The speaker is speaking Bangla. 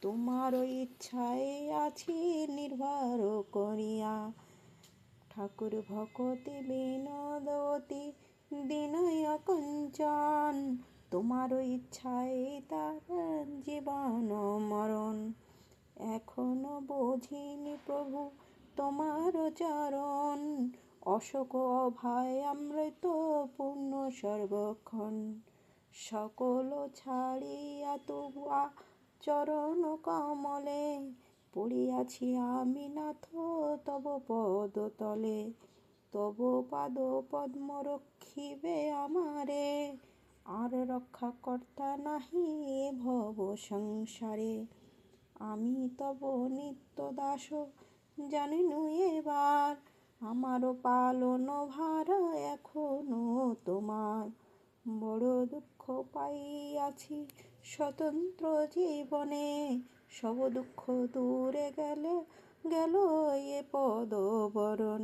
তোমার ইচ্ছায় আছি নির্ভর করিয়া। ঠাকুর ভকতি বিনোদতি বিনয় কঞ্চন, তোমার ইচ্ছায় তার জীবন মরণ। এখনো বুঝিনি প্রভু তোমার চরণ, অশোক অভয় অমৃত পূর্ণ সর্বক্ষণ। সকল ছাড়িয়া তবুয়া চরণ কমলে, পড়িয়াছি আমি নাথ তব পদ তলে। তব পাদ পদ্ম রক্ষিবে আমারে, আর রক্ষা কর্তা নাহি ভব সংসারে। আমি তব নিত্য দাস জানিনু এবার, আমারও পালন ভার এখনো তোমার। বড় দুঃখ পাইয়াছি স্বতন্ত্র জীবনে, সব দুঃখ দূরে গেল এ পদ বরণে।